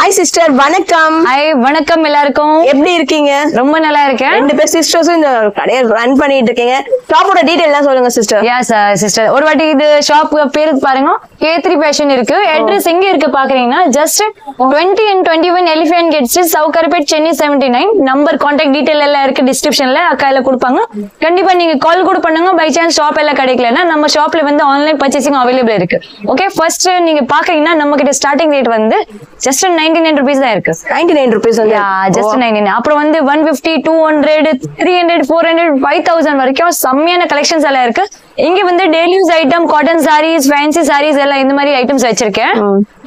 Hi sister, வணக்கம். Hi, வணக்கம் எல்லாருக்கும். எப்படி இருக்கீங்க? ரொம்ப நல்லா இருக்கேன். ரெண்டு பேர் சிஸ்டர்ஸும் இந்த கடையை ரன் பண்ணிட்டு இருக்கீங்க. ஷாப்போட டீடைல் எல்லாம் சொல்லுங்க சிஸ்டர். எஸ் சிஸ்டர், ஒரு வாட்டி இது ஷாப் பேரு பாருங்க, K3 ஃபேஷன் இருக்கு. அட்ரஸ் எங்க இருக்கு பாக்குறீங்கன்னா just 20 and 21 elephant gate street, Sowcarpet, Chennai 79. Number contact detail எல்லாம் இருக்கு டிஸ்கிரிப்ஷன்ல, அக்கால கொடுப்பாங்க. கண்டிப்பா நீங்க கால் கூட பண்ணுங்க. பை சான்ஸ் ஷாப் எல்லாம் கிடைக்கலன்னா நம்ம ஷாப்ல வந்து ஆன்லைன் பர்ச்சேசிங் அவைலபிள் இருக்கு. ஓகே, ஃபர்ஸ்ட் நீங்க பாக்குறீங்கன்னா நம்ம கிட்ட ஸ்டார்டிங் ரேட் வந்து ஜஸ்ட் 99 rupees தான் இருக்கு. 99 rupees வந்து ஜஸ்ட் 99. அப்புறம் வந்து 150, 200, 300, 400, 5000 வரைக்கும் செம்மையான கலெக்ஷன்ஸ் எல்லாம் இருக்கு. இங்க வந்து daily use item, cotton saris, fancy saris எல்லாம் இந்த மாதிரி ஐட்டம்ஸ் வச்சிருக்கேன்.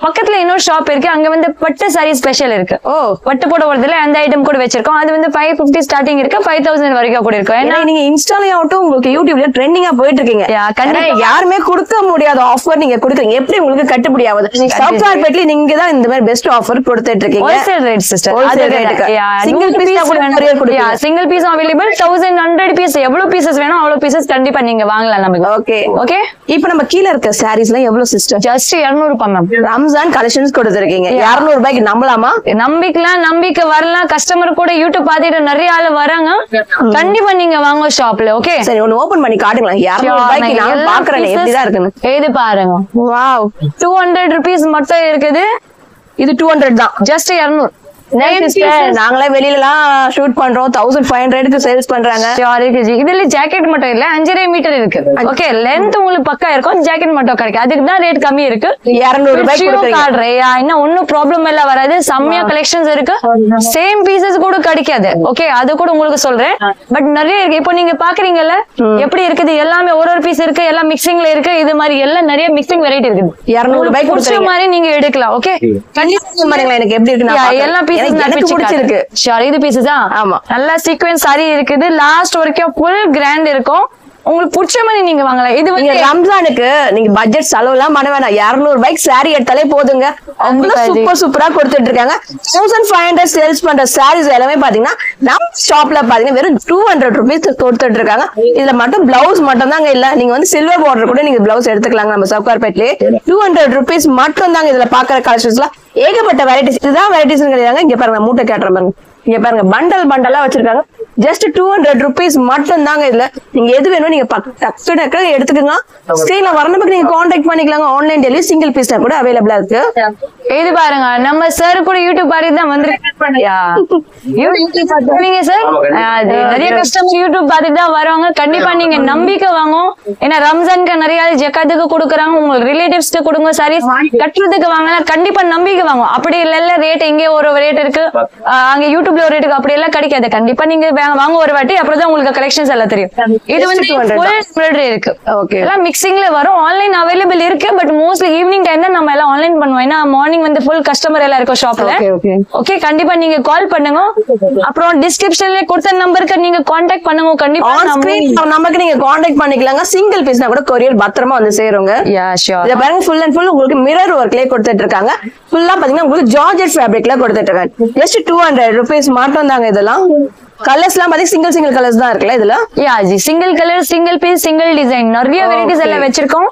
பக்கத்துல இன்னொரு ஷாப் இருக்கு, அங்க வந்து பட்டு சாரீ ஸ்பெஷல் இருக்கு. பட்டு போட வரதுல அந்த ஐட்டம் கூட வச்சிருக்கோம். அது வந்து 550 ஸ்டார்டிங் இருக்கு, 5000 வரைக்கும் கூட இருக்கும். ஏன்னா நீங்க இன்ஸ்டாலயும் ஆகட்டும், உங்களுக்கு யூடியூப்ல ட்ரெண்டிங்கா போயிட்டு இருக்கீங்க. யாருமே கொடுக்க முடியாத ஆஃபர் நீங்க கொடுக்குறீங்க. எப்படி உங்களுக்கு கட்டுப்படி ஆகுது? சவுகார்பேட்ல நீங்க தான் இந்த மாதிரி பெஸ்ட் ஆஃபர் கொடுத்துட்டு இருக்கீங்க. Wholesale rate sister. Single piece கூட கொரியர் கொடுங்க. Single piece available. 1100 பீஸ், எவ்வளவு பீசஸ் வேணும் அவ்வளவு பீசஸ் கண்டிப்பா நீங்க வாங்கலாம் நமக்கு. Okay okay. இப்போ நம்ம கீழ இருக்க சாரீஸ்ல எவ்வளவு சிஸ்டர்? ஜஸ்ட் 200 பண்ணலாம். ரம்ஜான் கலெக்ஷன்ஸ் கொடுத்திருக்கீங்க. 200 ரூபாய்க்கு நம்பலாமா? நம்பிக்கை வரலாம். கஸ்டமர் கூட யூடியூப் பாத்துட்டு நிறைய ஆளு வராங்க. கண்டிப்பா நீங்க வாங்க ஷாப்ல. ஓகே, சரி, ஒன்னு ஓபன் பண்ணி காட்டுங்களேன். 200 ரூபாய்க்கு நான் பாக்குறேன் எப்படிதான் இருக்குன்னு. இது பாருங்க. வாவ், 200 rupees மட்டும் இருக்குது. இது 200 தான். ஜஸ்ட் 200. நாங்களே வெளியில எல்லாம் ஷூட் பண்றோம், 1500க்கு சேல்ஸ் பண்றாங்க. இதுல ஜாக்கெட் மட்டும் இல்ல, 5.5 மீட்டர் இருக்கு. ஓகே, லென்த் உங்களுக்கு பக்கா இருக்கும், ஜாக்கெட் மட்டும் கிடைக்கும். அதுக்கு தான் ரேட் கம்மி இருக்கு. 200 ரூபாய்க்கு இன்னும் ஒன்னும் ப்ராப்ளம் எல்லாம் வராது. செம்மையா கலெக்ஷன்ஸ் இருக்கு. சேம் பீசஸ் கூட கிடைக்காது. ஓகே, அது கூட உங்களுக்கு சொல்றேன். பட் நிறைய இருக்கு. இப்போ நீங்க பாக்குறீங்கல்ல எப்படி இருக்குது, எல்லாமே ஒரு பீஸ் இருக்கு, எல்லாம் மிக்சிங்ல இருக்கு. இது மாதிரி எல்லாம் நிறைய மிக்சிங் வெரைட்டி இருக்குது. 200 ரூபாய்க்கு பிடிச்ச மாதிரி நீங்க எடுக்கலாம். ஓகே, கண்டிப்பா எனக்கு எப்படி இருக்கு எல்லாம் பீசஸ் பிடிச்சிருக்கு. இது பீசஸ் தான். ஆமா, நல்லா சீக்வென்ஸ் சாரி இருக்குது. லாஸ்ட் வரைக்கும் ஃபுல் கிராண்ட் இருக்கும். உங்களுக்கு பிடிச்ச மாதிரி நீங்க வாங்கலாம். இது வந்து ரம்ஜானுக்கு நீங்க பட்ஜெட் செலவு எல்லாம் பண்ண வேணாம். 200 ரூபாய்க்கு சாரி எடுத்தாலே போதுங்க. சூப்பர் சூப்பரா கொடுத்துட்டு இருக்காங்க. 1500 சேல்ஸ் பண்ற சாரீஸ் எல்லாமே பாத்தீங்கன்னா நம்ம ஷாப்ல பாத்தீங்கன்னா வெறும் 200 rupees கொடுத்துட்டு இருக்காங்க. இதுல மட்டும் பிளவுஸ் மட்டும் தாங்க இல்ல. நீங்க வந்து சில்வர் பார்டர் கூட நீங்க பிளவுஸ் எடுத்துக்கலாங்க. நம்ம சவுகார்பேட்லயே 200 rupees மட்டும் தாங்க இதுல பாக்குற கலெக்ஷன்ஸ் எல்லாம். ஏகப்பட்ட வெரைட்டிஸ். இதுதான் வெரைட்டிஸ் கிடையாது. இங்க பாருங்க, மூட்டை கேட்டுற பாருங்க. இங்க பாருங்க, பண்டல் பண்டலா வச்சிருக்காங்க. ஜஸ்ட் 200 rupees மட்டும் தாங்க இதுல. நீங்க எது வேணும் நீங்க டக்கு எடுத்துக்கோங்க. ஸ்கிரீன்ல வரணுக்கு நீங்க கான்டாக்ட் பண்ணிக்கலாங்க. ஆன்லைன் டெலிவரி சிங்கிள் பீஸ்னா கூட அவைலபிளா இருக்கு. இது பாருங்க, நம்ம சார் கூட யூடியூப் பாரி தான் வந்திருக்கீங்க சார். நிறைய கஸ்டமர் யூடியூப் பார்த்துட்டு தான் வருவாங்க. கண்டிப்பா நீங்க நம்பிக்கை வாங்கும். ஏன்னா ரம்ஜானுக்கு நிறைய ஜக்காத்துக்கு கொடுக்குறாங்க. உங்க ரிலேட்டிவ்ஸ்க்கு கொடுங்க. சாரி கட்டுறதுக்கு வாங்கலாம். கண்டிப்பா நம்பிக்கை வாங்கும். அப்படி இல்ல ரேட் எங்கே ஒரு ரேட் இருக்கு, அங்க யூடியூப்ல ஒரு ரேட்டுக்கு அப்படி எல்லாம் கிடைக்காது. கண்டிப்பா நீங்க வாங்க ஒரு வாட்டி, அப்புறம் தான் உங்களுக்கு கலெக்ஷன்ஸ் எல்லாம் தெரியும். இது வந்து எம்ப்ராய்டரி இருக்கு. ஓகே, எல்லாம் மிக்சிங்ல வரும். ஆன்லைன் அவைலபிள் இருக்கு. பட் மோஸ்ட்லி ஈவினிங் டைம் தான் நம்ம எல்லாம் ஆன்லைன் பண்ணுவோம். ஏன்னா மார்னிங் வந்து ஃபுல் கஸ்டமர் எல்லாம் இருக்கும் ஷாப்ல. ஓகே, கண்டிப்பா நீங்க கால் பண்ணுங்க. அப்புறம் டிஸ்கிரிப்ஷன்ல கொடுத்த நம்பருக்கு நீங்க கான்டாக்ட் பண்ணுங்க. கண்டிப்பா நமக்கு நீங்க கான்டாக்ட் பண்ணிக்கலாங்க. சிங்கிள் பீஸ்னா கூட கொரியர் பத்திரமா வந்து சேருங்க. இத பாருங்க, ஃபுல் அண்ட் ஃபுல் உங்களுக்கு மிரர் ஒர்க்லயே கொடுத்துட்டு இருக்காங்க. ஃபுல்லா பாத்தீங்கன்னா உங்களுக்கு ஜார்ஜெட் ஃபேப்ரிக்ல கொடுத்துட்டு இருக்காங்க. ஜஸ்ட் 200 rupees மட்டும் தாங்க. இதெல்லாம் கலர்ஸ் எல்லாம் பாத்தீங்கன்னா சிங்கிள் கலர்ஸ் தான் இருக்குல்ல இதுல. Single colour, single piece, single design, நிறைய வெரைட்டிஸ் எல்லாம் வச்சிருக்கோம்.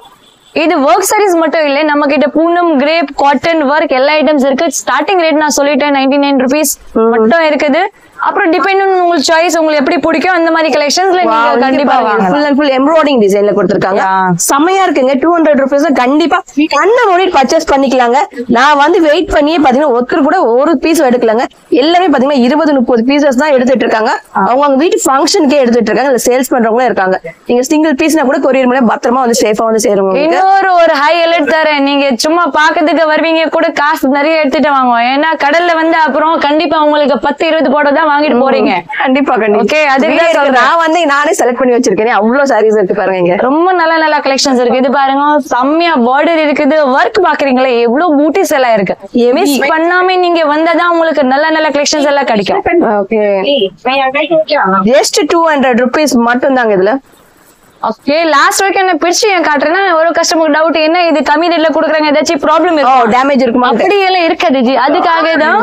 இது ஒர்க் சாரீஸ் மட்டும் இல்ல, நம்ம கிட்ட பூனம், கிரேப், காட்டன் ஒர்க் எல்லா ஐட்டம்ஸ் இருக்கு. ஸ்டார்டிங் ரேட் நான் சொல்லிட்டேன், 99 rupees மட்டும் இருக்குது. அப்புறம் டிபெண்ட் ஆன் உங்களுக்கு சாய்ஸ், உங்களுக்கு எப்படி பிடிக்கும் அந்த மாதிரி கலெக்ஷன்ஸ்ல நீங்க கண்டிப்பா வாங்க. ஃபுல் அண்ட் ஃபுல் எம்ப்ராய்டிங் டிசைன்ல கொடுத்திருக்காங்க. செமையா இருக்குங்க. 200 rupees கண்டிப்பா கண்ணை மூடி பர்ச்சேஸ் பண்ணிக்கலாங்க. நான் வந்து வெயிட் பண்ணியே பாத்தீங்கன்னா ஒருத்தர் கூட ஒரு பீஸ் எடுக்கலங்க. எல்லாமே பாத்தீங்கன்னா 20-30 பீசஸ் தான் எடுத்துட்டு இருக்காங்க. அவங்க வீட்டு ஃபங்க்ஷனுக்கே எடுத்துட்டு இருக்காங்க. இல்ல சேல்ஸ் பண்றவங்களும் இருக்காங்க. நீங்க சிங்கிள் பீஸ்னா கூட கொரியர் மூலம் பத்திரமா வந்து சேஃபா வந்து சேருங்க. ஒரு ஹை அலர்ட் தரேன். நீங்க சும்மா பாக்கிறதுக்கு வருவீங்க கூட காசு நிறைய எடுத்துட்டு வாங்க. ஏன்னா கடல்ல வந்து அப்புறம் கண்டிப்பா உங்களுக்கு 10-20 போட்டதான் வாங்கிட்டு போறீங்க. கண்டிப்பா ஓகே, அதுக்கு நான் வந்து நானே செலக்ட் பண்ணி வச்சிருக்கேன். அவ்வளவு சாரீஸ் இருக்கு பாருங்க. ரொம்ப நல்ல கலெக்ஷன்ஸ் இருக்கு. இது பாருங்க, செம்மையா பார்டர் இருக்குது. ஒர்க் பாக்குறீங்களா, எவ்வளவு பூட்டிஸ் எல்லாம் இருக்கு. மிஸ் பண்ணாம நீங்க வந்ததான் உங்களுக்கு நல்ல கலெக்ஷன்ஸ் எல்லாம் கிடைக்கும். ஓகே, ஜஸ்ட் 200 rupees மட்டும் தாங்க இதுல. ஓகே, லாஸ்ட் வரைக்கும் என்ன பிரிச்சு ஏன் காட்டுறேன்னா ஒரு கஸ்டமருக்கு டவுட், என்ன இது கம்மி ரேட்ல கொடுக்குறாங்க, ஏதாச்சும் ப்ராப்ளம் இருக்கும், டேமேஜ் இருக்குமா, அப்படி எல்லாம் இருக்காது ஜி. அதுக்காக தான்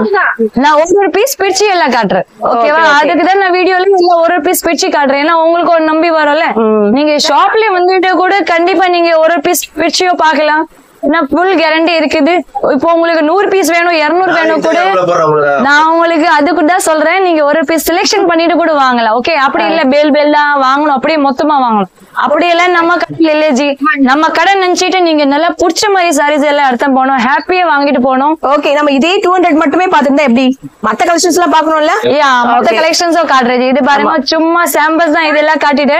நான் ஒரு பீஸ் பிரிச்சு எல்லாம் காட்டுறேன். ஓகேவா, அதுக்கு தான் நான் வீடியோல எல்லாம் ஒரு பீஸ் பிரிச்சு காட்டுறேன். ஏன்னா உங்களுக்கு ஒரு நம்பி வரும்ல. நீங்க ஷாப்ல வந்துட்டு கூட கண்டிப்பா நீங்க ஒரு பீஸ் பிரிச்சியோ பாக்கலாம். ஃபுல் கேரண்டி இருக்குது. இப்போ உங்களுக்கு 100 பீஸ் வேணும் 200 வேணும் கூட நான் உங்களுக்கு அதுக்கு தான் சொல்றேன், நீங்க ஒரு பீஸ் செலெக்ஷன் பண்ணிட்டு கூட வாங்கலாம். ஓகே, அப்படி இல்ல பேல் தான் வாங்கணும், அப்படியே மொத்தமா வாங்கணும் அப்படியெல்லாம் நம்ம கடையில இல்ல ஜி. நம்ம கடை நினைச்சிட்டு நீங்க நல்லா பிடிச்ச மாதிரி சாரீஸ் எல்லாம் எடுத்து போனோம், ஹாப்பியா வாங்கிட்டு போனோம். ஓகே, நம்ம இதே 200 மட்டுமே பாத்துருந்தா எப்படி மத்த கலெக்ஷன்ஸ் எல்லாம் பாக்கணும்ல? மொத்த கலெக்ஷன்ஸும் காட்டுறது. இது பாருங்க சும்மா சாம்பிள்ஸ் தான் இதெல்லாம் காட்டிட்டு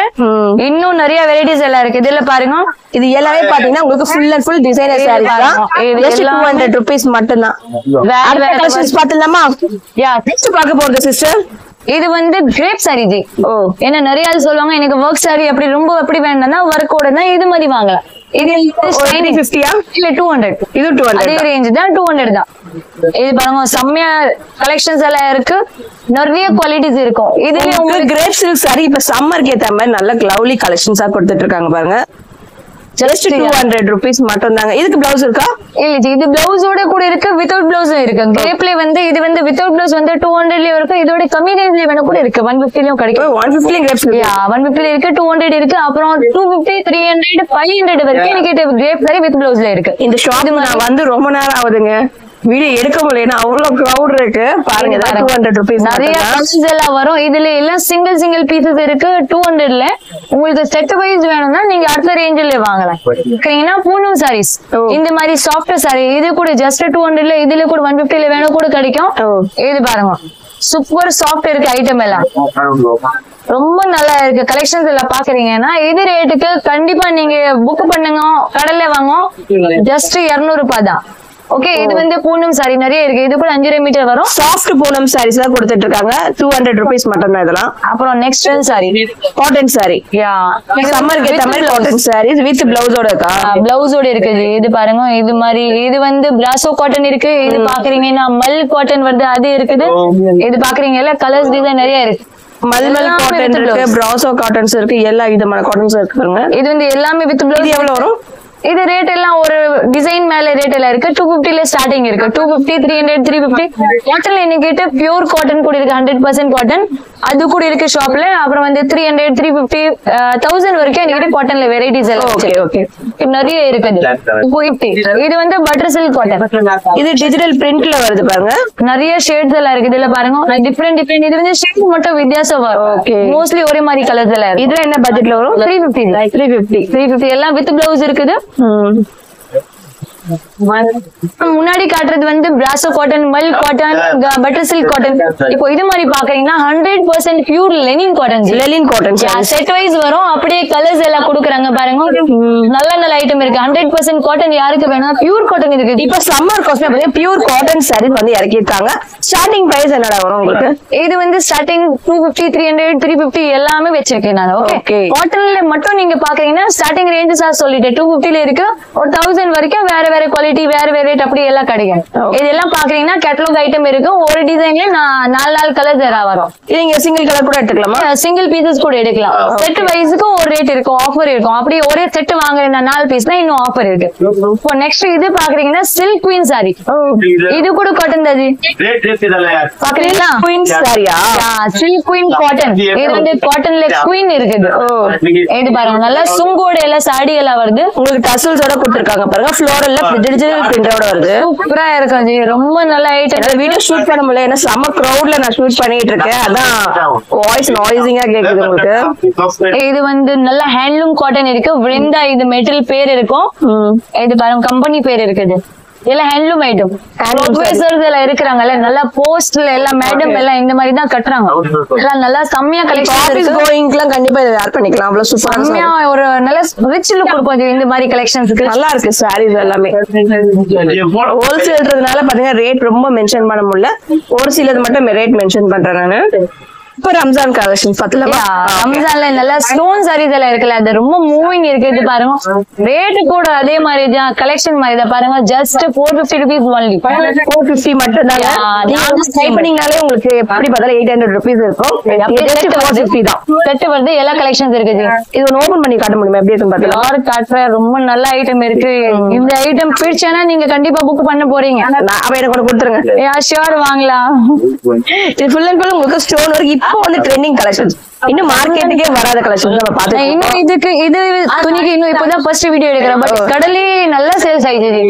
இன்னும் நிறைய வெரைட்டிஸ் எல்லாம் இருக்கு. இதுல பாருங்க இது எல்லாமே பாத்தீங்கன்னா உங்களுக்கு full and full designer saris தான். ஜஸ்ட் 200 rupees மட்டும் தான். வேற கலெக்ஷன்ஸ் பாத்துலாமா? நெக்ஸ்ட் பார்க்க போறது சிஸ்டர் இது வந்து கிரேப் சாரி ஜி. ஏன்னா நிறைய ஆள் சொல்லுவாங்க எனக்கு ஒர்க் சாரி அப்படி ரொம்ப எப்படி வேணும்னா ஒர்க்கோட தான் இது மாதிரி வாங்கலாம். இது 50 இல்ல 200. இது 200 அதே ரேஞ்ச் தான் 200 தான். இது பாருங்க செம்மையா கலெக்ஷன்ஸ் எல்லாம் இருக்கு, நிறைய குவாலிட்டிஸ் இருக்கும். இதுல உங்களுக்கு கிரேப் சில்க் சாரி இப்ப சம்மருக்கு ஏத்த மாதிரி நல்ல லவ்லி கலெக்ஷன்ஸா கொடுத்துட்டு இருக்காங்க பாருங்க. ஜஸ்ட் 200 rupees மட்டும் தாங்க. இதுக்கு பிளவுஸ் இருக்கா? இல்ல ஜி, இது பிளவுஸோட கூட இருக்கு, வித்வுட் பிளவுஸும் இருக்கு. கிரேப்ல வந்து இது வந்து வித்வுட் பிளவுஸ் வந்து 200லயும் இருக்கு, இதோட கம்மி ரேஞ்ச்ல வேணா கூட இருக்கு, 150லயும் கிடைக்கும். 150 கிரேப் சில்க் 150 இருக்கு, 200 இருக்கு, அப்புறம் 250 300 500 வரைக்கும் எனக்கு கிரேப் சாரி வித் பிளவுஸ்ல இருக்கு. இந்த ஷாப் நான் வந்து ரொம்ப நேரம் ஆகுதுங்க, வீடியோ எடுக்க முடியல, அவ்வளவு கிரவுட் இருக்கு பாருங்க. 200 rupees நிறைய கலர்ஸ் எல்லாம் வரும். இதுல எல்லாம் சிங்கிள் பீசஸ் இருக்கு 200ல. உங்களுக்கு செட் வைஸ் வேணும்னா நீங்க அடுத்த ரேஞ்சில வாங்கலாம். ஓகேங்களா? பூனம் சாரீஸ் இந்த மாதிரி சாஃப்ட் சாரி இது கூட ஜஸ்ட் 200ல, இதுல கூட 150ல வேணும் கூட கிடைக்கும். இது பாருங்க சூப்பர் சாஃப்ட் இருக்கு ஐட்டம் எல்லாம், ரொம்ப நல்லா இருக்கு. கலெக்ஷன்ஸ் எல்லாம் பாக்குறீங்கன்னா இது ரேட்டுக்கு கண்டிப்பா நீங்க புக் பண்ணுங்க, கடையில வாங்க. ஜஸ்ட் 200 ரூபாய் தான். ஓகே, இது வந்து பூனம் சாரி நிறைய இருக்கு. இது கூட 5 மீட்டர் வரும். சாஃப்ட் பூனம் சாரீஸ் தான் கொடுத்துட்டு இருக்காங்க. 200 rupees மட்டும் தான் இதெல்லாம். அப்புறம் நெக்ஸ்ட் சாரி காட்டன் சாரி. சம்மருக்கு ஏத்த மாதிரி காட்டன் சாரீஸ் வித் பிளவுஸோட இருக்கா? பிளவுஸோட இருக்குது. இது பாருங்க இது மாதிரி இது வந்து பிராசோ காட்டன் இருக்கு. இது பாக்குறீங்கன்னா மல் காட்டன் வருது, அது இருக்குது. இது பாக்குறீங்கல்ல கலர்ஸ் டிசைன் நிறைய இருக்கு. மல்மல் காட்டன் இருக்கு, பிராசோ காட்டன்ஸ் இருக்கு, எல்லா விதமான காட்டன்ஸ் இருக்குங்க. இது வந்து எல்லாமே வித் பிளவுஸ். எவ்வளவு வரும்? இது ரேட் எல்லாம் ஒரு டிசைன் மேல ரேட் எல்லாம் இருக்கு. 250ல ஸ்டார்டிங் இருக்கு. 250 300 350. காட்டன்ல இன்னைக்கு பியூர் காட்டன் கூட இருக்கு, 100% காட்டன் அது கூட இருக்கு ஷாப்ல. அப்புறம் வந்து 300 350 1000 வரைக்கும் இன்னைக்கு காட்டன்ல வெரைட்டிஸ் எல்லாம் ஓகே நிறைய இருக்குது. 250. இது வந்து பட்டர் சில்க் காட்டன். இது டிஜிட்டல் பிரிண்ட்ல வருது பாருங்க. நிறைய ஷேட்ஸ் எல்லாம் இருக்கு. இதுல பாருங்க டிஃபரெண்ட் இது வந்து ஷேட் மட்டும் வித்தியாசம் வரும். மோஸ்ட்லி ஒரே மாதிரி கலர்ஸ் எல்லாம் இருக்கு. இதுல என்ன பட்ஜெட்ல வரும்? 350 எல்லாம் வித் பிளவுஸ் இருக்குது. முன்னாடி காட்டுறது வந்து brasso cotton, mul cotton, butter silk cotton. இப்போ இது மாதிரி பாக்குறீங்கன்னா 100% pure linen cotton. Linen cotton set wise வரும், அப்படியே கலர்ஸ் எல்லாம் கொடுக்குறாங்க பாருங்க. நல்ல நல்ல ஐட்டம் இருக்கு. 100% காட்டன் யாருக்கு வேணும்? பியூர் காட்டன் இருக்கு. இப்ப சம்மர் காஸ்ட்மே பியூர் காட்டன் சாரீஸ் வந்து இறக்கிருக்காங்க. ஸ்டார்டிங் பிரைஸ் என்னடா வரும் உங்களுக்கு? இது வந்து ஸ்டார்டிங் 250 300 350 எல்லாமே வச்சிருக்கேன் நான். ஓகே, காட்டன்ல மட்டும் நீங்க பாக்குறீங்கன்னா ஸ்டார்டிங் ரேஞ்சஸ் சொல்லிட்டு 250ல இருக்கு, ஒரு 1000 வரைக்கும் வேற வேற குவாலிட்டி வேற வேற ரேட் அப்படி எல்லாம் கிடைக்கும். இதெல்லாம் பாக்குறீங்கன்னா கேட்டலாக் ஐட்டம் இருக்கு. ஒரு டிசைன்ல 4 கலர்ஸ் வரும். நீங்க சிங்கிள் கலர் கூட எடுத்துக்கலாமா? சிங்கிள் பீசஸ் கூட எடுக்கலாம். செட் வைஸ்க்கு ஒரு ரேட் இருக்கும், ஆஃபர் இருக்கும். அப்படி ஒரே செட் வாங்குறேன்னா 4 பீஸ்னா இன்னும் ஆஃபர் இருக்கு. இப்போ நெக்ஸ்ட் இது பாக்குறீங்கன்னா சில்க் குயின் சாரி. இது கூட காட்டன் தான் பாக்குறீங்களா? குயின் சாரியா? Silk queen cotton. இது வந்து காட்டன்ல குயின் இருக்குது. இது பாருங்க நல்லா சுங்கோட எல்லாம் சாடி எல்லாம் வருது. உங்களுக்கு டசல்ஸோட கொடுத்திருக்காங்க பாருங்க. ஃப்ளோரல்ல டிஜிட்டல் பிரிண்டோட வருது. சூப்பரா இருக்கும் ஜி, ரொம்ப நல்ல ஐட்டம். வீடியோ ஷூட் பண்ண முடியல, ஏன்னா செம்ம கிரவுட்ல நான் ஷூட் பண்ணிட்டு இருக்கேன், அதான் வாய்ஸ் நாய்ஸிங்கா கேக்குது உங்களுக்கு. இது வந்து நல்ல ஹேண்ட்லூம் காட்டன் இருக்கு. விரிந்தா இது மெட்டல் பேர் இருக்கும். இது பாருங்க கம்பெனி பேர் இருக்குது. எல்லாம் ஹேண்ட்லூம் ஐட்டம். ப்ரொஃபசர்ஸ் எல்லாம் இருக்கிறாங்கல்ல, நல்லா போஸ்ட்ல எல்லாம் மேடம் எல்லாம் இந்த மாதிரி தான் கட்டுறாங்க. நல்லா செம்மையா கலெக்ஷன் இருக்கு. கோயிங்லாம் கண்டிப்பா இத வேர் பண்ணிக்கலாம். அவ்வளவு சூப்பரா செம்மையா ஒரு நல்ல ரிச் லுக் கொடுக்கும் இந்த மாதிரி கலெக்ஷன்ஸ்க்கு. நல்லா இருக்கு சாரீஸ் எல்லாமே. ஹோல்சேல்ன்றதுனால பாத்தீங்கன்னா ரேட் ரொம்ப மென்ஷன் பண்ண முடியல, ஒரு சிலது மட்டும் ரேட் மென்ஷன் பண்றேன் நானு. இப்ப ரம்ஜான் கலெக்ஷன் பாத்தீங்களா? ரம்ஜான்ல நல்லா ஸ்டோன் சாரீஸ் எல்லாம் இருக்குல்ல, அது ரொம்ப மூவிங் இருக்கு. இது பாருங்க ரேட் கூட அதே மாதிரி தான், கலெக்ஷன் மாதிரி தான் பாருங்க. Just 450 rupees only. 450 மட்டும் தான். நீங்க டைப் பண்ணீங்கனாலே உங்களுக்கு எப்படி பார்த்தாலும் 800 rupees இருக்கும். ஜஸ்ட் 450 தான். செட் வருது, எல்லா கலெக்ஷன்ஸ் இருக்கு. இது ஒன்னு ஓபன் பண்ணி காட்ட முடியுமா? எப்படி இருக்கு பாத்தீங்களா? யாரு காட்டுற ரொம்ப நல்ல ஐட்டம் இருக்கு. இந்த ஐட்டம் பிடிச்சனா நீங்க கண்டிப்பா புக் பண்ண போறீங்க. அப்ப எனக்கு ஒன்னு கொடுத்துருங்க. ஷியோர் வாங்கலாம். இது ஃபுல் அண்ட் ஃபுல் உங்களுக்கு ஸ்டோன் ஒர்க். அப்போ வந்து ட்ரெண்டிங் கலெக்ஷன்ஸ் இன்னும் மார்க்கெட்டுக்கே வராத கலெக்ஷன் நம்ம பார்த்தோம். இன்னும் இது துணிக்கு இன்னும் இப்பதான் ஃபர்ஸ்ட் வீடியோ எடுக்கிறேன். பட் கடலே நல்லா சேல்ஸ் ஆயிடுச்சு.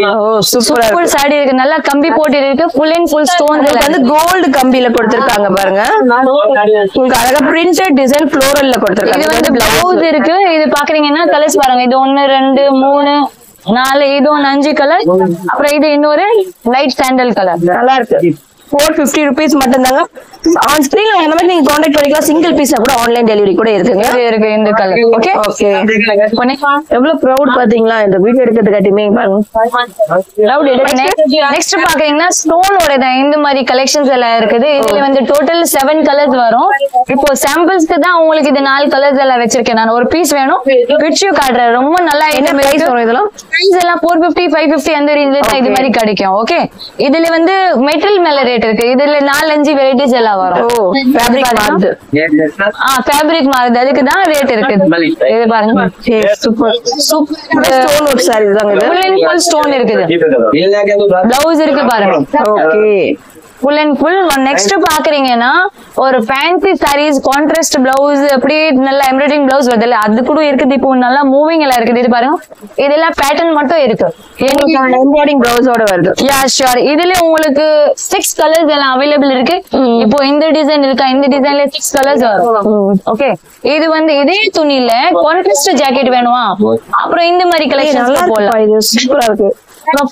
சூப்பர் சாரி இருக்கு, நல்லா கம்பி போட்டு இருக்கு, ஃபுல் அண்ட் ஃபுல் ஸ்டோன் வந்து கோல்டு கம்பியில கொடுத்திருக்காங்க பாருங்க. உங்களுக்கு அழகா பிரிண்டட் டிசைன் ஃப்ளோரல்ல கொடுத்திருக்காங்க. இது வந்து பிளவுஸ் இருக்கு. இது பாக்குறீங்கன்னா கலர்ஸ் பாருங்க. இது 1 2 3 4 இது 5 கலர். அப்புறம் இது இன்னொரு லைட் சாண்டல் கலர். நல்லா இருக்கு. 450 rupees மட்டும் தாங்க. ஆன் ஸ்கிரீன்ல அந்த மாதிரி நீங்க கான்டாக்ட் பண்ணிக்கலாம். சிங்கிள் பீஸா கூட ஆன்லைன் டெலிவரி கூட இருக்குங்க. இருக்கு இந்த கலர். Okay okay. எவ்வளவு ப்ரௌட் பாத்தீங்களா இந்த வீடியோ எடுக்கிறதுக்காட்டியுமே பாருங்க. நெக்ஸ்ட் பாக்குறீங்கன்னா ஸ்டோனோட தான் இந்த மாதிரி கலெக்ஷன்ஸ் எல்லாம் இருக்குது. இதுல வந்து டோட்டல் 7 கலர்ஸ் வரும். இப்போ சாம்பிள்ஸ்க்கு தான் உங்களுக்கு இது 4 கலர்ஸ் எல்லாம் வச்சிருக்கேன். நான் ஒரு பீஸ் வேணும் பிரிச்சு காட்டுறேன். ரொம்ப நல்லா என்ன பிரைஸ் வரும் இதெல்லாம்? பிரைஸ் எல்லாம் 450 550 அந்த ரேஞ்சில தான் இது மாதிரி கிடைக்கும். ஓகே. இதுல வந்து மெட்டல் மேல ரேட் இருக்கு. இதுல 4-5 வெரைட்டிஸ் எல்லாம் வரும். ஃபேப்ரிக் மாறுது. ஃபேப்ரிக் மாறுது, அதுக்கு தான் ரேட் இருக்கு. இது பாருங்க. Super super stone work saris தாங்க இது. ஃபுல் அண்ட் ஃபுல் ஸ்டோன் இருக்குது. பிளவுஸ் இருக்கு பாருங்க. Okay. Full and full. Next பாக்குறீங்கன்னா ஒரு ஃபேன்சி சாரீஸ் கான்ட்ராஸ்ட் பிளவுஸ் அப்படி நல்ல எம்ப்ராய்டரிங் பிளவுஸ் வருது, அது கூட இருக்குது. இப்போ நல்லா மூவிங் எல்லாம் இருக்குது. இது பாருங்க, இதெல்லாம் பேட்டர்ன் மட்டும் இருக்கு. எம்ப்ராய்டரிங் பிளவுஸோட வருது. Yeah sure. இதுல உங்களுக்கு 6 கலர்ஸ் எல்லாம் அவைலபிள் இருக்கு. இப்போ இந்த டிசைன் இருக்கா, இந்த டிசைன்ல 6 கலர்ஸ் வரும். ஓகே. இது வந்து இதே துணியில கான்ட்ராஸ்ட் ஜாக்கெட் வேணுமா, அப்புறம் இந்த மாதிரி கலெக்ஷன்ஸ் போடலாம். இது சூப்பரா இருக்கு.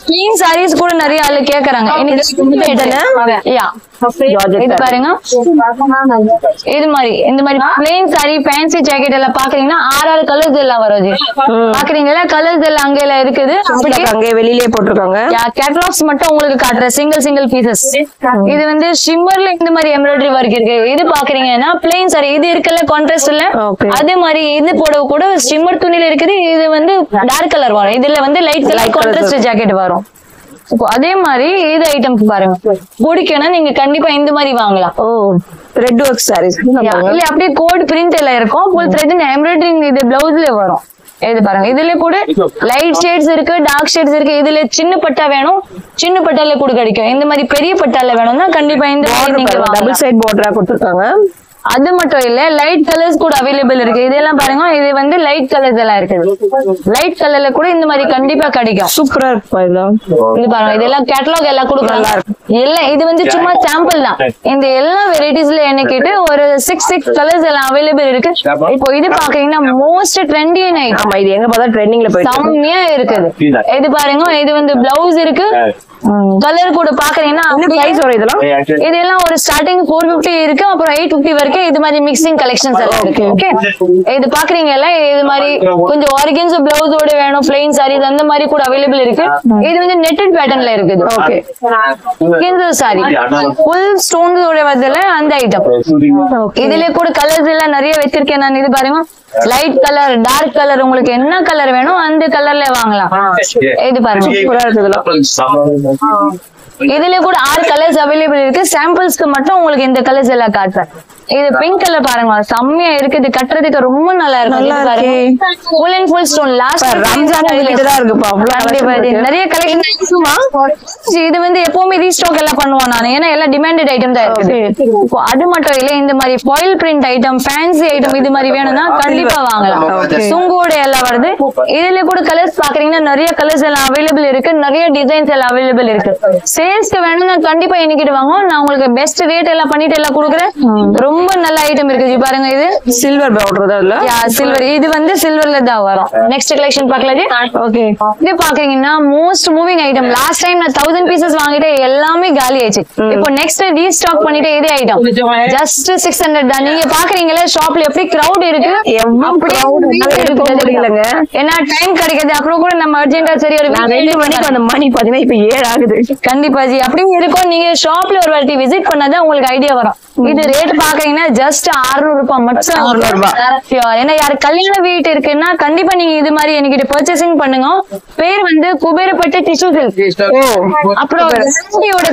பிளேன் சாரீஸ் கூட நிறைய ஆளு கேக்குறாங்க. இது பாருங்க, இது மாதிரி இந்த மாதிரி பிளேன் சாரி ஃபேன்சி ஜாக்கெட் எல்லாம் பாக்குறீங்கன்னா 6 கலர்ஸ் எல்லாம் வருது. பாக்குறீங்களா கலர்ஸ் எல்லாம் அங்க எல்லாம் இருக்குது. அங்கே வெளியிலே போட்டிருக்காங்க. கேட்டலாக்ஸ் மட்டும் உங்களுக்கு காட்டுற சிங்கிள் பீசஸ். இது வந்து ஷிம்மர்ல இந்த மாதிரி எம்ப்ராய்டரி ஒர்க் இருக்கு. இது பாக்குறீங்கன்னா பிளேன் சாரி இது இருக்குல்ல கான்ட்ராஸ்ட் இல்ல, அதே மாதிரி இது போட கூட ஷிம்மர் துணியில இருக்குது. இது வந்து டார்க் கலர் வரும், இதுல வந்து லைட் கலர் கான்ட்ராஸ்ட் ஜாக்கெட் வரும். இப்போ அதே மாதிரி இது ஐட்டம்க்கு பாருங்க, பிடிக்கணும் நீங்க கண்டிப்பா இந்த மாதிரி வாங்கலாம். ரெட் ஒர்க் சாரீஸ் இல்ல அப்படியே கோட் பிரிண்ட் எல்லாம் இருக்கும். ஃபுல் த்ரெட் எம்ப்ராய்டரிங் இது பிளவுஸ்ல வரும். இது பாருங்க, இதுல கூட லைட் ஷேட்ஸ் இருக்கு, டார்க் ஷேட்ஸ் இருக்கு. இதுல சின்ன பட்டா வேணும், சின்ன பட்டால கூட கிடைக்கும். இந்த மாதிரி பெரிய பட்டால வேணும்னா கண்டிப்பா இந்த மாதிரி நீங்க டபுள் சைடு பார்டரா கொடுத்திருக்காங்க. அது மட்டும் இல்ல, லைட் கலர்ஸ் கூட அவைலபிள் இருக்கு. இதெல்லாம் பாருங்க, இது வந்து லைட் கலர்ஸ் எல்லாம் இருக்குது. லைட் கலர்ல கூட இந்த மாதிரி கண்டிப்பா கிடைக்கும். சூப்பரா இருக்கு. இது பாருங்க, இதெல்லாம் கேட்டலாக் எல்லாம் கொடுக்கலாம். எல்லாம் இது வந்து சும்மா சாம்பிள் தான். இந்த எல்லா வெரைட்டிஸ்ல என்ன கேட்டு ஒரு 6 கலர்ஸ் எல்லாம் அவைலபிள் இருக்கு. இப்போ இது பாக்கீங்கன்னா மோஸ்ட் ட்ரெண்டியான ஐட்டம். இது எங்க பார்த்தா ட்ரெண்டிங்ல போயிட்டு செம்மையா இருக்குது. இது பாருங்க, இது வந்து பிளவுஸ் இருக்கு. கலர் கூட பாக்குறீங்கன்னா இதெல்லாம் ஒரு ஸ்டார்டிங் 450 இருக்கு, அப்புறம் 850 வரைக்கும் இது மாதிரி மிக்சிங் கலெக்ஷன்ஸ் எல்லாம் இருக்கு. ஓகே. இது பாக்குறீங்கல்ல, இது மாதிரி கொஞ்சம் ஆர்கன்ஸா பிளவுஸோட வேணும், பிளெயின் சாரீஸ் அந்த மாதிரி கூட அவைலபிள் இருக்கு. இது வந்து நெட்டட் பேட்டர்ன்ல இருக்குது. ஓகே. இந்த சாரி ஃபுல் ஸ்டோன்ஸோட வரதுல அந்த ஐட்டம். இதுல கூட கலர்ஸ் எல்லாம் நிறைய வச்சிருக்கேன் நான். இது பாருங்க, லைட் கலர், டார்க் கலர், உங்களுக்கு என்ன கலர் வேணும் அந்த கலர்ல வாங்கலாம். இது பாருங்க, இதுல கூட 6 கலர்ஸ் அவைலபிள் இருக்கு. சாம்பிள்ஸ்க்கு மட்டும் உங்களுக்கு இந்த கலர்ஸ் எல்லாம் காட்டுறேன். இது பிங்க் கலர் பாருங்க, செம்மையா இருக்கு. இது கட்டுறதுக்கு ரொம்ப நல்லா இருக்கு. Full and full stone. Last Ramzan தான் இருக்குப்பா. நிறைய கலெக்ஷன். இது வந்து எப்பவுமே ரீஸ்டாக் எல்லாம் பண்ணுவோம் நான், ஏன்னா எல்லாம் டிமாண்டட் ஐட்டம் தான் இருக்கு. அது மட்டும் இல்ல, இந்த மாதிரி foil print item, fancy item இது மாதிரி வேணும்னா கண்டிப்பா வாங்கலாம். சுங்கோட எல்லாம் வருது. இதுல கூட கலர்ஸ் பாக்குறீங்கன்னா நிறைய கலர்ஸ் எல்லாம் அவைலபிள் இருக்கு, நிறைய டிசைன்ஸ் எல்லாம் அவைலபிள் இருக்கு. சேல்ஸ்க்கு வேணும்னா கண்டிப்பா என்கிட்ட வாங்க, நான் உங்களுக்கு பெஸ்ட் ரேட் எல்லாம் பண்ணிட்டு எல்லாம் கொடுக்குறேன். ரொம்ப நல்ல ஐட்டம் இருக்கு. பாருங்க, இது சில்வர் பார்டர் தான் இல்ல? சில்வர். இது வந்து சில்வர்ல தான் வரும். நெக்ஸ்ட் கலெக்ஷன் பார்க்கலாம். ஓகே. இது பாக்குறீங்கன்னா most moving item. Last time நான் 1000 பீசஸ் வாங்கிட்டு எல்லாமே காலி ஆயிடுச்சு. இப்போ நெக்ஸ்ட் ரீஸ்டாக் பண்ணிட்டு இதே ஐட்டம் ஜஸ்ட் 600 தான். நீங்க பாக்குறீங்களா ஷாப்ல எப்படி கிரவுட் இருக்கு, ஏன்னா டைம் கிடைக்காது. அப்புறம் கூட நம்ம அர்ஜென்டா சரி ஒரு 2 மணிக்கு அந்த மணி பாத்தீங்கன்னா இப்ப 7 ஆகுது. கண்டிப்பா ஜி அப்படியே இருக்கும். நீங்க ஷாப்ல ஒரு வாட்டி விசிட் பண்ணாதான் உங்களுக்கு ஐடியா வரும். இது ரேட் பாக்குறீங்கன்னா ஜஸ்ட் 600 ரூபாய் மட்டும். 600 ரூபாய். ஏன்னா யாரு கல்யாண வீட்டு இருக்குன்னா கண்டிப்பா நீங்க இது மாதிரி என்கிட்ட பர்ச்சேசிங் பண்ணுங்க. பேர் வந்து குபேரப்பட்டு டிஷ்யூ சில்க். அப்புறம்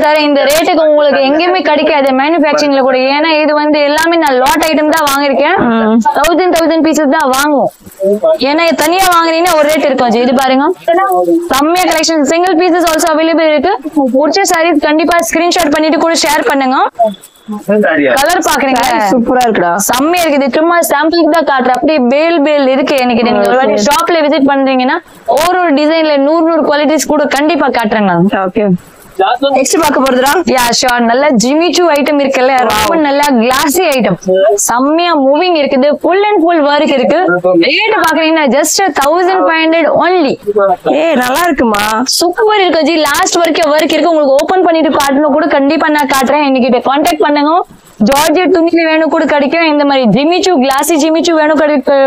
தர இந்த ரேட்டுக்கு உங்களுக்கு எங்கேயுமே கிடைக்காது மேனுபேக்சரிங்ல கூட. ஏன்னா இது வந்து எல்லாமே நான் லாட் ஐட்டம் தான் வாங்கிருக்கேன். 1000 பீசஸ் தான் வாங்குவோம். ஏன்னா தனியா வாங்குறீங்கன்னா ஒரு ரேட் இருக்கும். இது பாருங்க, செம்மையா collection. Single pieces also available இருக்கு. பிடிச்ச சாரீஸ் கண்டிப்பா ஸ்கிரீன்ஷாட் பண்ணிட்டு கூட ஷேர் பண்ணுங்க. கலர் பாக்குறீங்களா சூப்பரா இருக்குடா. செம்மையா இருக்குது. சும்மா சாம்பிளுக்கு தான் காட்டுறேன். அப்படியே பேல் இருக்கு எனக்கு. நீங்க ஷாப்ல விசிட் பண்றீங்கன்னா ஒரு டிசைன்ல 100 குவாலிட்டிஸ் கூட கண்டிப்பா காட்டுறேன் நான். ஓகே, நெக்ஸ்ட் பார்க்க போறதுடா. யா ஷோர். நல்ல ஜிமிச்சு ஐட்டம் இருக்குல்ல, ரொம்ப நல்லா கிளாசி ஐட்டம், செம்மையா மூவிங் இருக்குது, ஃபுல் அண்ட் ஃபுல் ஒர்க் இருக்கு. ரேட் பாக்குறீங்கன்னா ஜஸ்ட் 1500 only. நல்லா இருக்குமா, சூப்பர் இருக்கு ஜி. லாஸ்ட் வரைக்கும் ஒர்க் இருக்கு. உங்களுக்கு ஓபன் பண்ணிட்டு காட்டணும் கூட கண்டிப்பா நான் காட்டுறேன். என்கிட்ட கான்டாக்ட் பண்ணுங்க. ஜார்ஜெட் துணியில வேணும் கூட கிடைக்கும். இந்த மாதிரி ஜிமிச்சு கிளாசி ஜிமிச்சு வேணும்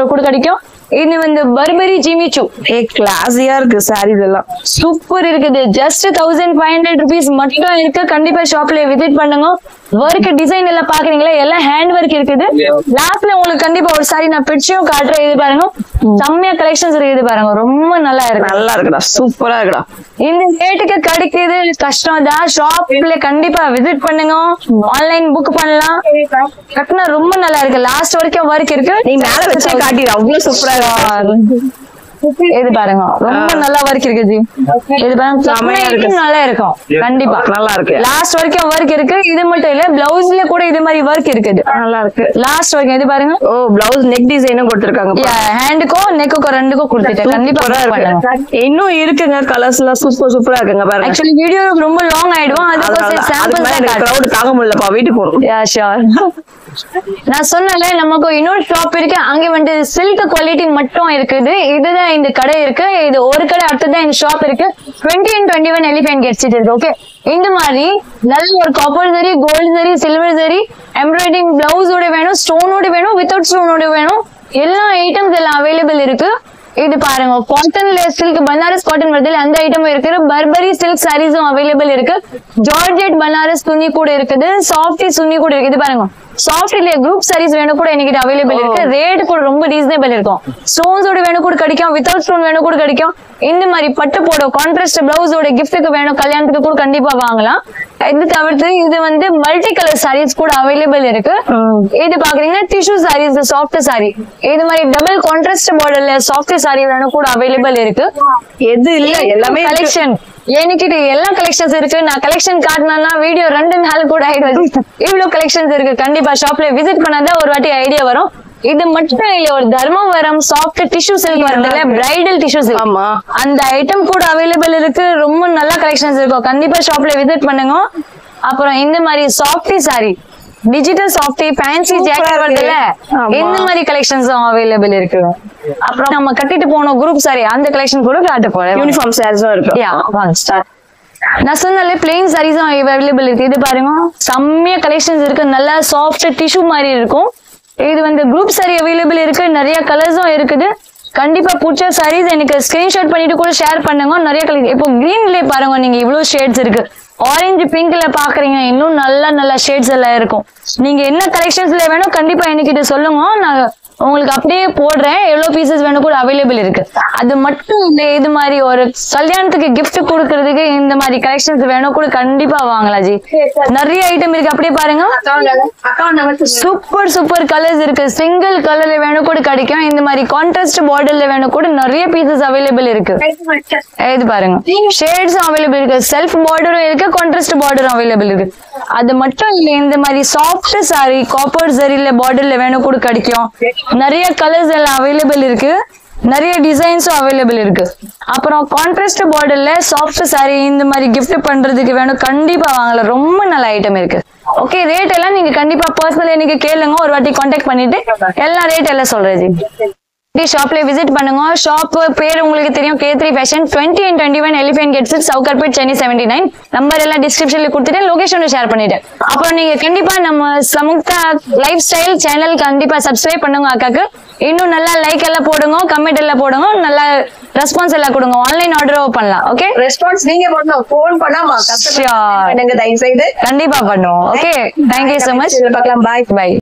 கூட கிடைக்கும். இது வந்து பர்பரி ஜிமிச்சு. கிளாஸியா இருக்கு சாரீஸ் எல்லாம். சூப்பர் இருக்குது. ஜஸ்ட் 1500 rupees மட்டும் இருக்கு. கண்டிப்பா ஷாப்ல விசிட் பண்ணுங்க. ஒர்க் டிசைன் எல்லாம் பாக்குறீங்களா, எல்லாம் ஹேண்ட் ஒர்க் இருக்குது. லாஸ்ட்ல உங்களுக்கு கண்டிப்பா ஒரு சாரி நான் பிடிச்சும் காட்டுறேன். இது பாருங்க, செம்மையா கலெக்ஷன்ஸ் இருக்குது பாருங்க, ரொம்ப நல்லா இருக்கு. நல்லா இருக்குடா, சூப்பரா இருக்குடா. இந்த ரேட்டுக்கு கிடைக்குது கஷ்டம் தான். ஷாப்ல கண்டிப்பா விசிட் பண்ணுங்க. ஆன்லைன் புக் பண்ணலாம். கட்டினா ரொம்ப நல்லா இருக்கு. லாஸ்ட் வரைக்கும் ஒர்க் இருக்கு. நீ மேல வச்சு காட்டிடு, அவ்வளவு சூப்பரா இருக்கு. இது பாருங்க, ரொம்ப நல்லா ஒர்க் இருக்குது. இது பாருங்க, நல்லா இருக்கும். கண்டிப்பா நல்லா இருக்கு. லாஸ்ட் வரைக்கும் ஒர்க் இருக்கு. இது மட்டும் இல்ல, பிளவுஸ்ல கூட இது மாதிரி ஒர்க் இருக்குது. நல்லா இருக்கு. லாஸ்ட் வரைக்கும் இது பாருங்க. ஓ, பிளவுஸ் நெக் டிசைனும் கொடுத்திருக்காங்க. ஹேண்டுக்கும் நெக்குக்கும் ரெண்டுக்கும் கொடுத்துட்டேன். கண்டிப்பா இன்னும் இருக்குங்க. கலர்ஸ் எல்லாம் சூப்பரா இருக்குங்க பாருங்க. ஆக்சுவலி வீடியோ ரொம்ப லாங் ஆயிடும். அதுக்கு சாம்பிள் கிரவுட் தாங்க முடியலப்பா, வீட்டுக்கு போறோம். Yeah sure. நான் சொன்னல நமக்கு இன்னொரு ஷாப் இருக்கு. அங்க வந்து சில்க் குவாலிட்டி மட்டும் இருக்குது. இதுதான் இந்த கடை இருக்கு. இது ஒரு கடை, அடுத்ததான் இந்த ஷாப் இருக்கு. 20 and 21 எலிஃபென்ட் கேட் ஸ்ட்ரீட் இருக்கு. ஓகே, இந்த மாதிரி நல்ல ஒரு காப்பர் சரி, கோல்டு சரி, சில்வர் சரி, எம்ப்ராய்டிங் பிளவுஸோட வேணும், ஸ்டோனோட வேணும், வித்தவுட் ஸ்டோனோட வேணும், எல்லா ஐட்டம்ஸ் எல்லாம் அவைலபிள் இருக்கு. இது பாருங்க, காட்டன்ல சில்க் பனாரஸ் காட்டன் வருது, அந்த ஐட்டமும் இருக்கு. பர்பரி சில்க் சாரீஸும் அவைலபிள் இருக்கு. ஜார்ஜெட் பனாரஸ் துணி கூட இருக்குது. சாஃப்டி துணி கூட இருக்கு. இது பாருங்க, சாஃப்ட்ல குரூப் சாரீஸ் வேணும் கூட என்கிட்ட அவைலபிள் இருக்கு. ரேட் கூட ரொம்ப ரீசனபிள் இருக்கும். ஸ்டோன்ஸோட வேணும் கூட கிடைக்கும், வித்தவுட் ஸ்டோன் வேணும் கூட கிடைக்கும். இந்த மாதிரி பட்டு போட கான்ட்ராஸ்ட் பிளவுஸோட கிஃப்ட்டுக்கு வேணும், கல்யாணத்துக்கு கூட கண்டிப்பா வாங்கலாம். இது தவிர்த்து இது வந்து மல்டி கலர் சாரீஸ் கூட அவைலபிள் இருக்கு. இது பாக்குறீங்கன்னா டிஷ்யூ சாரீஸ், சாஃப்ட் சாரி, இது மாதிரி டபுள் கான்ட்ராஸ்ட் மாடல்ல சாஃப்ட் சாரி வேணும் கூட அவைலபிள் இருக்கு. எது இல்ல எல்லாமே கலெக்ஷன் என்கிட்ட எல்லா கலெக்ஷன்ஸ் இருக்கு. நான் கலெக்ஷன் காட்டினா வீடியோ 2 நாள் கூட ஆயிடுது. இவ்வளவு கலெக்ஷன்ஸ் இருக்கு. கண்டிப்பா ஷாப்ல விசிட் பண்ணாதான் ஒரு வாட்டி ஐடியா வரும். இது மட்டும் இல்ல, ஒரு தர்மவரம் சாஃப்ட் டிஷ்யூ சில்க் வருதுல, பிரைடல் டிஷ்யூ சில்க், அந்த ஐட்டம் கூட அவைலபிள் இருக்கு. ரொம்ப நல்ல கலெக்ஷன்ஸ் இருக்கும். கண்டிப்பா ஷாப்ல விசிட் பண்ணுங்க. அப்புறம் இந்த மாதிரி softy sorry, digital softy, fancy jacket வருதுல, இந்த மாதிரி கலெக்ஷன்ஸும் அவைலபிள் இருக்கு. அப்புறம் நம்ம கட்டிட்டு போனோம் குரூப் சாரி, அந்த கலெக்ஷன் கூட காட்ட போறேன். யூனிஃபார்ம் சாரீஸும் இருக்கு. யா, வாங்க ஸ்டார்ட். நான் சொன்னாலே பிளெயின் சாரீஸும் அவைலபிள் இருக்கு. இது பாருங்க, செம்மையா கலெக்ஷன்ஸ் இருக்கு. நல்லா சாஃப்ட் டிஷ்யூ மாதிரி இருக்கும். இது வந்து குரூப் சாரி அவைலபிள் இருக்கு. நிறைய கலர்ஸும் இருக்குது. கண்டிப்பா பிடிச்ச சாரீஸ் எனக்கு ஸ்கிரீன்ஷாட் பண்ணிட்டு கூட ஷேர் பண்ணுங்க. நிறைய கலர். இப்போ கிரீன்ல பாருங்க, நீங்க இவ்வளவு ஷேட்ஸ் இருக்கு. ஆரஞ்சு பிங்க்ல பாக்குறீங்க, இன்னும் நல்ல ஷேட்ஸ் எல்லாம் இருக்கும். நீங்க என்ன கலெக்ஷன்ஸ்ல வேணும் கண்டிப்பா என்கிட்ட சொல்லுங்க. நான் உங்களுக்கு அப்படியே போடுறேன். எவ்வளவு பீசஸ் வேணும் கூட அவைலபிள் இருக்கு. அது மட்டும் இல்ல, இது மாதிரி ஒரு கல்யாணத்துக்கு கிஃப்ட் கொடுக்கறதுக்கு இந்த மாதிரி கலெக்ஷன்ஸ் வேணும் கூட கண்டிப்பா வாங்கலாம் ஜி. நிறைய ஐட்டம் இருக்கு. அப்படியே பாருங்க, சூப்பர் கலர்ஸ் இருக்கு. சிங்கிள் கலர்ல வேணும் கூட கிடைக்கும். இந்த மாதிரி கான்ட்ராஸ்ட் பார்டர்ல வேணும் கூட நிறைய பீசஸ் அவைலபிள் இருக்கு. இது பாருங்க, ஷேட்ஸும் அவைலபிள் இருக்கு. செல்ஃப் பார்டரும் இருக்கு, கான்ட்ராஸ்ட் பார்டரும் அவைலபிள் இருக்கு. அது மட்டும் இல்ல, இந்த மாதிரி சாஃப்ட் சாரி, காப்பர் சரியில பார்டர்ல வேணும் கூட கிடைக்கும். நிறைய கலர்ஸ் எல்லாம் அவைலபிள் இருக்கு. நிறைய டிசைன்ஸும் அவைலபிள் இருக்கு. அப்புறம் கான்ட்ராஸ்ட் பார்டர்ல சாஃப்ட் சாரி இந்த மாதிரி கிஃப்ட் பண்றதுக்கு வேணும் கண்டிப்பா வாங்கலாம். ரொம்ப நல்ல ஐட்டம் இருக்கு. ஓகே, ரேட் எல்லாம் நீங்க கண்டிப்பா பர்சனல் எனக்கு கேளுங்க. ஒரு வாட்டி கான்டாக்ட் பண்ணிட்டு எல்லா ரேட் எல்லாம் சொல்றேன். ஷாப்ல விசிட் பண்ணுங்க. ஷாப் பேர் உங்களுக்கு தெரியும், K3 Fashion, 20 and 21 elephant gate street, Sowcarpet, Chennai 79. Number எல்லாம் டிஸ்கிரிப்ஷன்ல கொடுத்துட்டு லொகேஷன் ஷேர் பண்ணிட்டேன். அப்புறம் நீங்க கண்டிப்பா நம்ம சமுக்தா லைஃப் ஸ்டைல் சேனல் கண்டிப்பா சப்ஸ்கிரைப் பண்ணுங்க. அக்காக்கு இன்னும் நல்லா லைக் எல்லாம் போடுங்க, கமெண்ட் எல்லாம் போடுங்க, நல்லா ரெஸ்பான்ஸ் எல்லாம் கொடுங்க. ஆன்லைன் ஆர்டர் பண்ணலாம். ஓகே, ரெஸ்பான்ஸ் நீங்க பண்ணணும், ஃபோன் பண்ணாம கண்டிப்பா பண்ணுவோம். Okay, thank you so much. பார்க்கலாம். பாய்.